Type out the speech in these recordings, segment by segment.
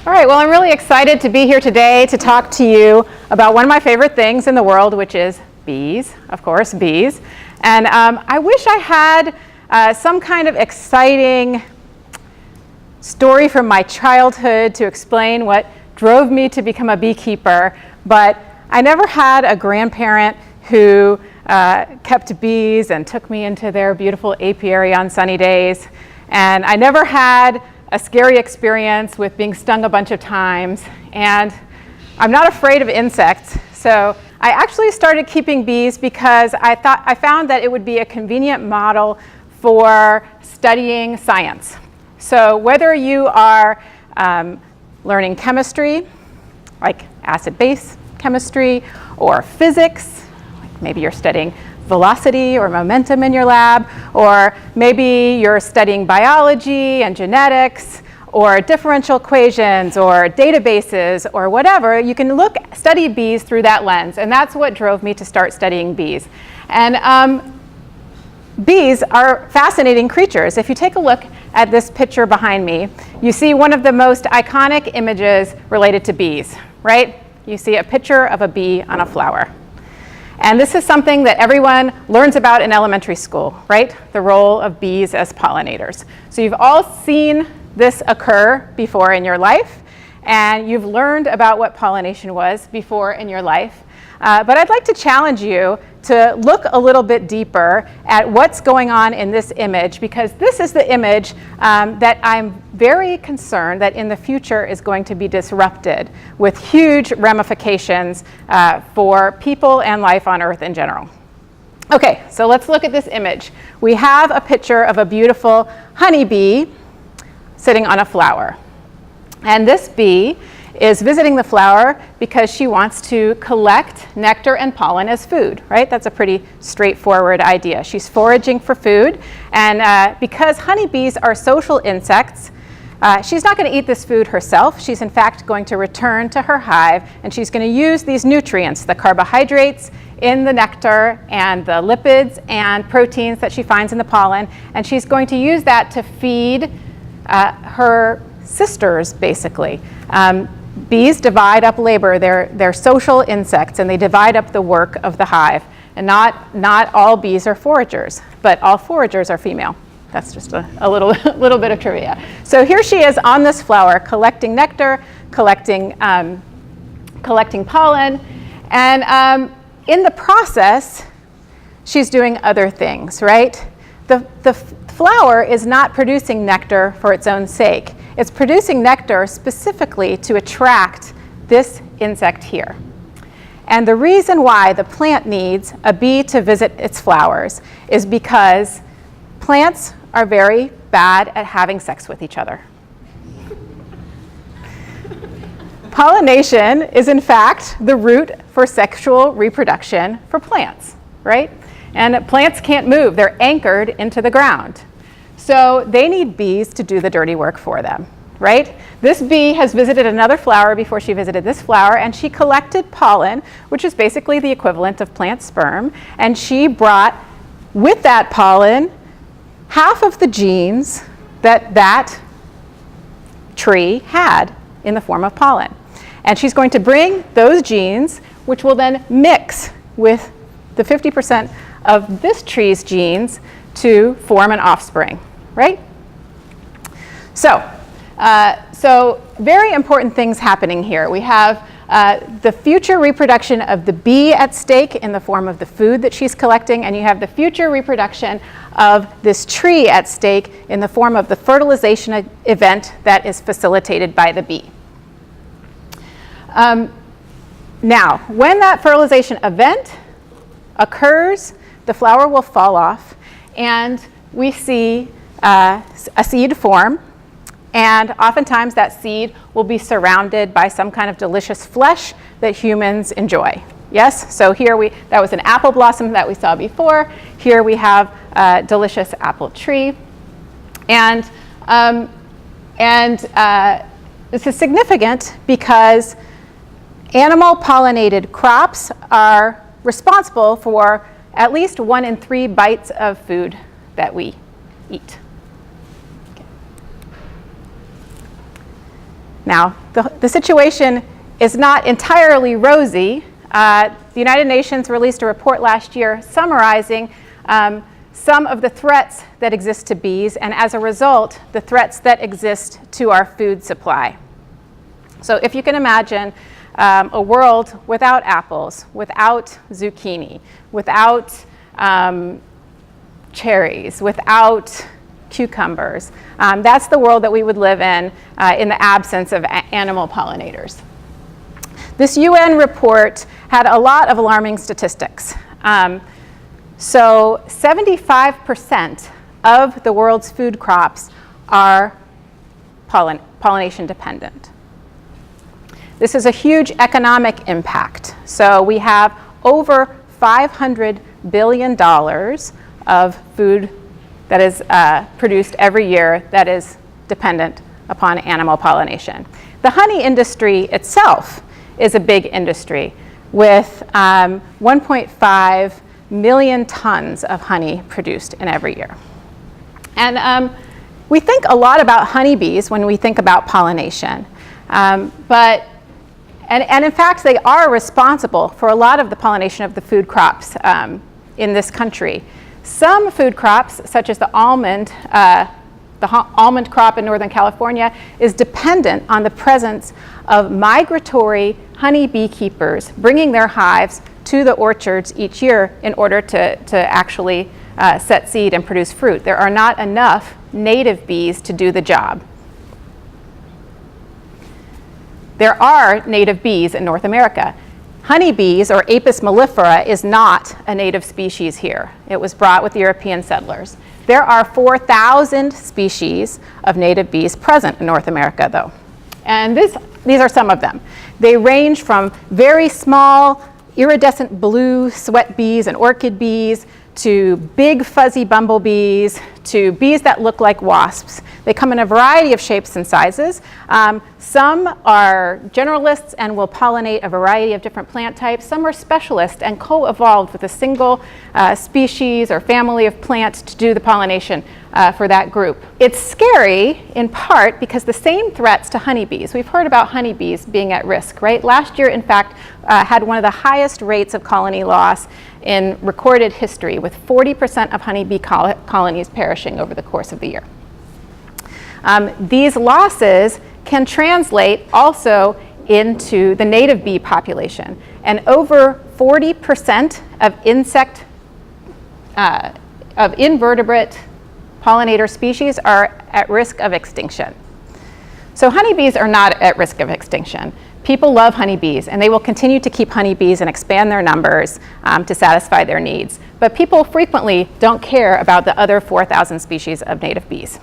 All right, well, I'm really excited to be here today to talk to you about one of my favorite things in the world, which is bees, of course, bees. And I wish I had some kind of exciting story from my childhood to explain what drove me to become a beekeeper, but I never had a grandparent who kept bees and took me into their beautiful apiary on sunny days. And I never had a scary experience with being stung a bunch of times. And I'm not afraid of insects. So I actually started keeping bees because I found that it would be a convenient model for studying science. So whether you are learning chemistry, like acid-base chemistry, or physics, like maybe you're studying velocity or momentum in your lab, or maybe you're studying biology and genetics, or differential equations, or databases, or whatever, you can study bees through that lens, and that's what drove me to start studying bees. And bees are fascinating creatures. If you take a look at this picture behind me, you see one of the most iconic images related to bees, right? You see a picture of a bee on a flower. And this is something that everyone learns about in elementary school, right? The role of bees as pollinators. So you've all seen this occur before in your life, and you've learned about what pollination was before in your life. But I'd like to challenge you to look a little bit deeper at what's going on in this image, because this is the image that I'm very concerned that in the future is going to be disrupted with huge ramifications for people and life on Earth in general. Okay, so let's look at this image. We have a picture of a beautiful honeybee sitting on a flower. And this bee is visiting the flower because she wants to collect nectar and pollen as food, right? That's a pretty straightforward idea. She's foraging for food, and because honeybees are social insects, she's not going to eat this food herself. She's in fact going to return to her hive, and she's going to use these nutrients, the carbohydrates in the nectar and the lipids and proteins that she finds in the pollen, and she's going to use that to feed her sisters, basically. Bees divide up labor. They're social insects, and they divide up the work of the hive. And not all bees are foragers, but all foragers are female. That's just a little bit of trivia. So here she is on this flower, collecting nectar, collecting pollen, and in the process, she's doing other things, right? The flower is not producing nectar for its own sake. It's producing nectar specifically to attract this insect here. And the reason why the plant needs a bee to visit its flowers is because plants are very bad at having sex with each other. Pollination is in fact the route for sexual reproduction for plants, right? And plants can't move. They're anchored into the ground. So they need bees to do the dirty work for them, right? This bee has visited another flower before she visited this flower, and she collected pollen, which is basically the equivalent of plant sperm, and she brought with that pollen half of the genes that tree had in the form of pollen. And she's going to bring those genes, which will then mix with the 50% of this tree's genes to form an offspring, right? So very important things happening here. We have the future reproduction of the bee at stake in the form of the food that she's collecting, and you have the future reproduction of this tree at stake in the form of the fertilization event that is facilitated by the bee. Now, when that fertilization event occurs, the flower will fall off, and we see a seed form, and oftentimes that seed will be surrounded by some kind of delicious flesh that humans enjoy. Yes, so here that was an apple blossom that we saw before. Here we have a delicious apple tree, and this is significant because animal pollinated crops are responsible for at least 1 in 3 bites of food that we eat. Okay. Now, the situation is not entirely rosy. The United Nations released a report last year summarizing some of the threats that exist to bees, and as a result, the threats that exist to our food supply. So if you can imagine a world without apples, without zucchini, without cherries, without cucumbers, that's the world that we would live in the absence of animal pollinators. This UN report had a lot of alarming statistics. So 75% of the world's food crops are pollination dependent. This is a huge economic impact. So we have over $500 billion of food that is produced every year that is dependent upon animal pollination. The honey industry itself is a big industry with 1.5 million tons of honey produced in every year. And we think a lot about honeybees when we think about pollination. And in fact, they are responsible for a lot of the pollination of the food crops in this country. Some food crops, such as the almond crop in Northern California, is dependent on the presence of migratory honey beekeepers bringing their hives to the orchards each year in order to actually set seed and produce fruit. There are not enough native bees to do the job. There are native bees in North America. Honeybees, or Apis mellifera, is not a native species here. It was brought with European settlers. There are 4,000 species of native bees present in North America, though. And these are some of them. They range from very small, iridescent blue sweat bees and orchid bees to big fuzzy bumblebees to bees that look like wasps. They come in a variety of shapes and sizes. Some are generalists and will pollinate a variety of different plant types. Some are specialists and co-evolved with a single species or family of plants to do the pollination for that group. It's scary in part because the same threats to honeybees. We've heard about honeybees being at risk, right? Last year, in fact, had one of the highest rates of colony loss in recorded history, with 40% of honeybee colonies perishing over the course of the year. These losses can translate also into the native bee population, and over 40% of invertebrate pollinator species are at risk of extinction. So honeybees are not at risk of extinction. People love honeybees, and they will continue to keep honeybees and expand their numbers to satisfy their needs. But people frequently don't care about the other 4,000 species of native bees,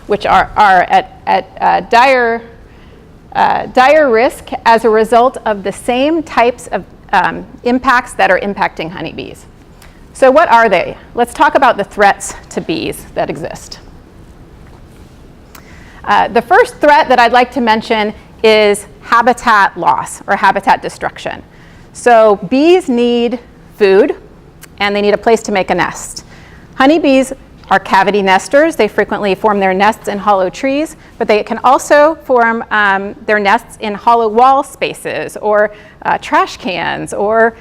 which are at dire risk as a result of the same types of impacts that are impacting honeybees. So what are they? Let's talk about the threats to bees that exist. The first threat that I'd like to mention is habitat loss or habitat destruction. So bees need food and they need a place to make a nest. Honeybees are cavity nesters. They frequently form their nests in hollow trees, but they can also form their nests in hollow wall spaces or trash cans or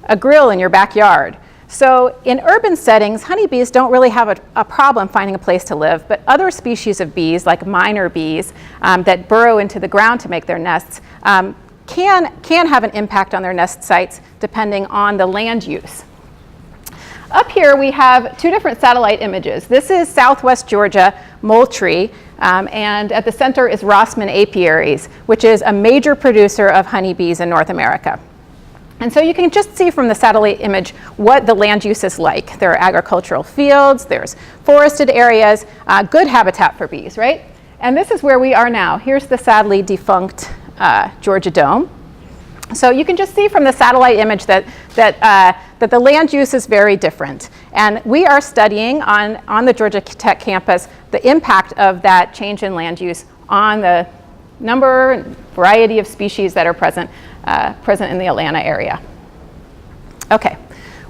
a grill in your backyard. So in urban settings, honeybees don't really have a problem finding a place to live, but other species of bees, like miner bees that burrow into the ground to make their nests, can have an impact on their nest sites depending on the land use. Up here we have two different satellite images. This is Southwest Georgia Moultrie, and at the center is Rossman Apiaries, which is a major producer of honeybees in North America. And so you can just see from the satellite image what the land use is like. There are agricultural fields, there's forested areas, good habitat for bees, right? And this is where we are now. Here's the sadly defunct Georgia Dome. So you can just see from the satellite image that the land use is very different. And we are studying on the Georgia Tech campus the impact of that change in land use on the number and variety of species that are present in the Atlanta area. Okay,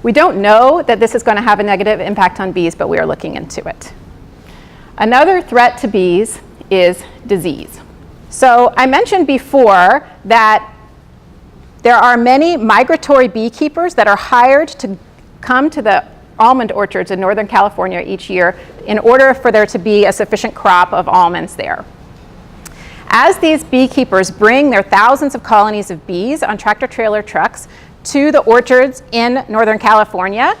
we don't know that this is going to have a negative impact on bees, but we are looking into it. Another threat to bees is disease. So I mentioned before that there are many migratory beekeepers that are hired to come to the almond orchards in Northern California each year in order for there to be a sufficient crop of almonds there. As these beekeepers bring their thousands of colonies of bees on tractor-trailer trucks to the orchards in Northern California,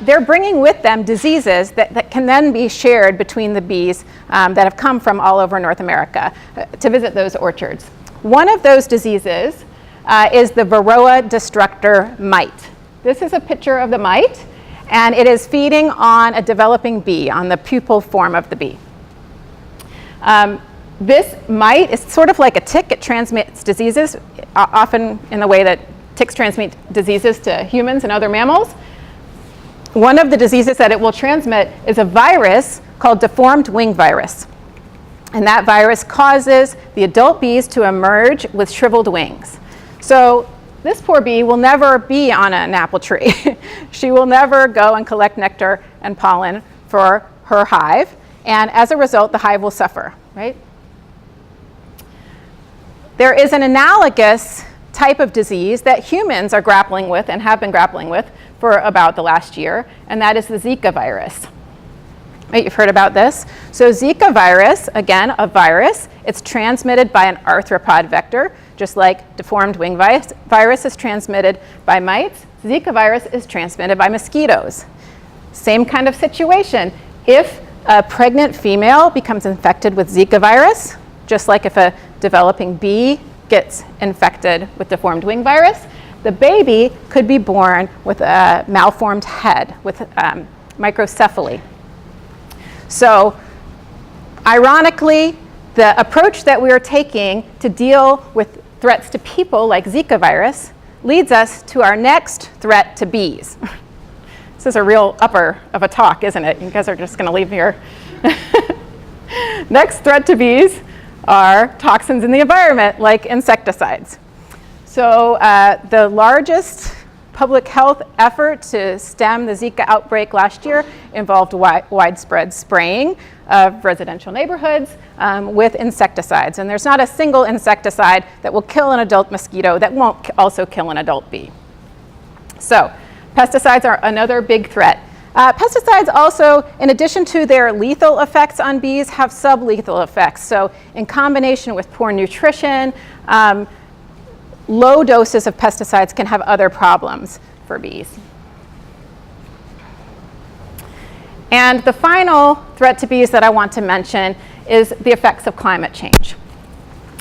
they're bringing with them diseases that can then be shared between the bees that have come from all over North America to visit those orchards. One of those diseases is the Varroa destructor mite. This is a picture of the mite, and it is feeding on a developing bee, on the pupal form of the bee. This mite is sort of like a tick. It transmits diseases, often in the way that ticks transmit diseases to humans and other mammals. One of the diseases that it will transmit is a virus called deformed wing virus. And that virus causes the adult bees to emerge with shriveled wings. So this poor bee will never be on an apple tree. She will never go and collect nectar and pollen for her hive. And as a result, the hive will suffer, right? There is an analogous type of disease that humans are grappling with and have been grappling with for about the last year, and that is the Zika virus. Right, you've heard about this. So Zika virus, again, a virus, it's transmitted by an arthropod vector, just like deformed wing virus is transmitted by mites. Zika virus is transmitted by mosquitoes. Same kind of situation. If a pregnant female becomes infected with Zika virus, just like if a developing bee gets infected with deformed wing virus, the baby could be born with a malformed head, with microcephaly. So, ironically, the approach that we are taking to deal with threats to people like Zika virus leads us to our next threat to bees. This is a real upper of a talk, isn't it? You guys are just going to leave here. Next threat to bees are toxins in the environment, like insecticides. So the largest public health effort to stem the Zika outbreak last year involved widespread spraying of residential neighborhoods with insecticides. And there's not a single insecticide that will kill an adult mosquito that won't also kill an adult bee. So pesticides are another big threat. Pesticides also, in addition to their lethal effects on bees, have sublethal effects. So in combination with poor nutrition, low doses of pesticides can have other problems for bees. And the final threat to bees that I want to mention is the effects of climate change.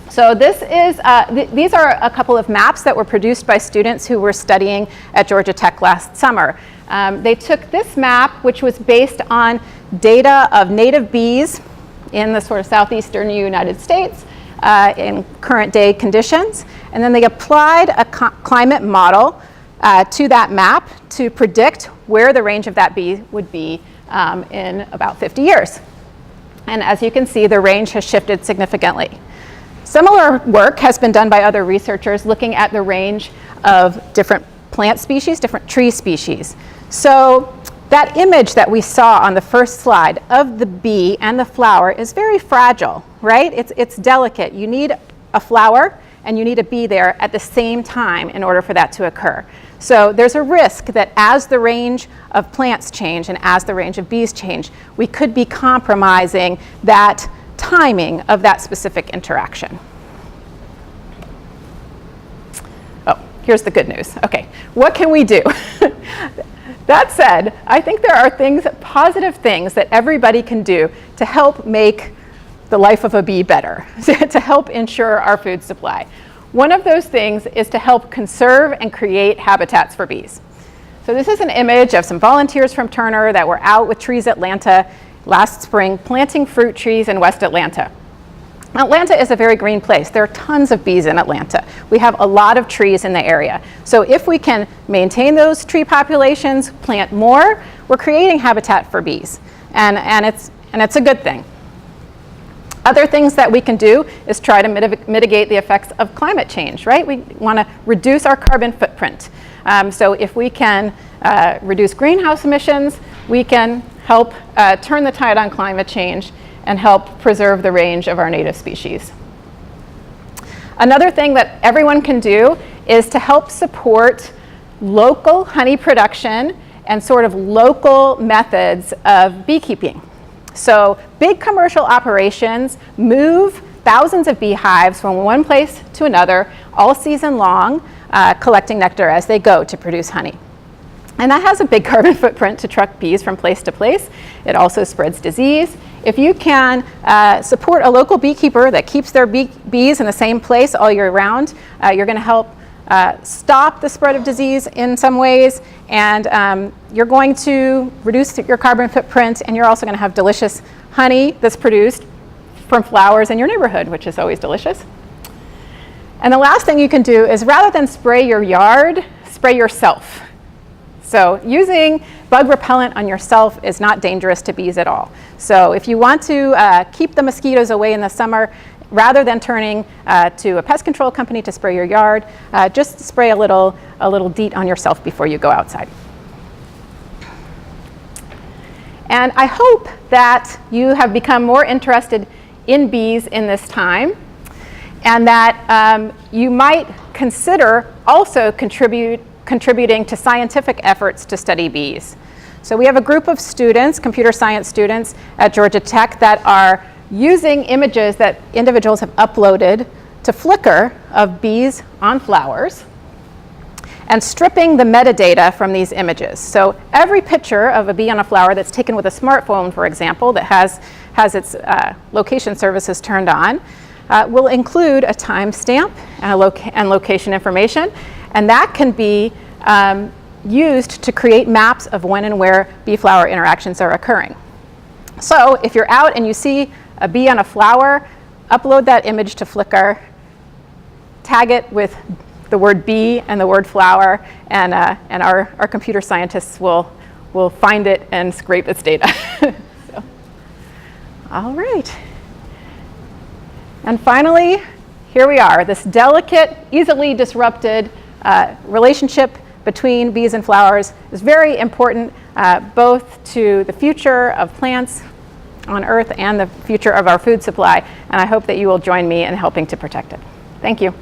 So this is, these are a couple of maps that were produced by students who were studying at Georgia Tech last summer. They took this map, which was based on data of native bees in the sort of southeastern United States in current day conditions. And then they applied a climate model to that map to predict where the range of that bee would be in about 50 years. And as you can see, the range has shifted significantly. Similar work has been done by other researchers looking at the range of different plant species, different tree species. So that image that we saw on the first slide of the bee and the flower is very fragile, right? It's delicate. You need a flower and you need a bee there at the same time in order for that to occur. So there's a risk that as the range of plants change and as the range of bees change, we could be compromising that timing of that specific interaction. Oh, here's the good news. Okay, what can we do? That said, I think there are positive things that everybody can do to help make the life of a bee better, to help ensure our food supply. One of those things is to help conserve and create habitats for bees. So this is an image of some volunteers from Turner that were out with Trees Atlanta last spring planting fruit trees in West Atlanta. Atlanta is a very green place. There are tons of bees in Atlanta. We have a lot of trees in the area. So if we can maintain those tree populations, plant more, we're creating habitat for bees. And it's a good thing. Other things that we can do is try to mitigate the effects of climate change, right? We want to reduce our carbon footprint. So if we can reduce greenhouse emissions, we can help turn the tide on climate change and help preserve the range of our native species. Another thing that everyone can do is to help support local honey production and sort of local methods of beekeeping. So big commercial operations move thousands of beehives from one place to another all season long, collecting nectar as they go to produce honey. And that has a big carbon footprint to truck bees from place to place. It also spreads disease. If you can support a local beekeeper that keeps their bees in the same place all year round, you're going to help stop the spread of disease in some ways, and you're going to reduce your carbon footprint, and you're also going to have delicious honey that's produced from flowers in your neighborhood, which is always delicious. And the last thing you can do is, rather than spray your yard, spray yourself. So using bug repellent on yourself is not dangerous to bees at all. So if you want to keep the mosquitoes away in the summer, rather than turning to a pest control company to spray your yard, just spray a little DEET on yourself before you go outside. And I hope that you have become more interested in bees in this time, and that you might consider also contributing to scientific efforts to study bees. So we have a group of students, computer science students at Georgia Tech, that are using images that individuals have uploaded to Flickr of bees on flowers and stripping the metadata from these images. So every picture of a bee on a flower that's taken with a smartphone, for example, that has its location services turned on, will include a timestamp and location information, and that can be used to create maps of when and where bee-flower interactions are occurring. So if you're out and you see a bee on a flower, upload that image to Flickr, tag it with the word bee and the word flower, and our computer scientists will find it and scrape its data. So, all right. And finally, here we are, this delicate, easily disrupted relationship between bees and flowers is very important, both to the future of plants on Earth and the future of our food supply, and I hope that you will join me in helping to protect it. Thank you.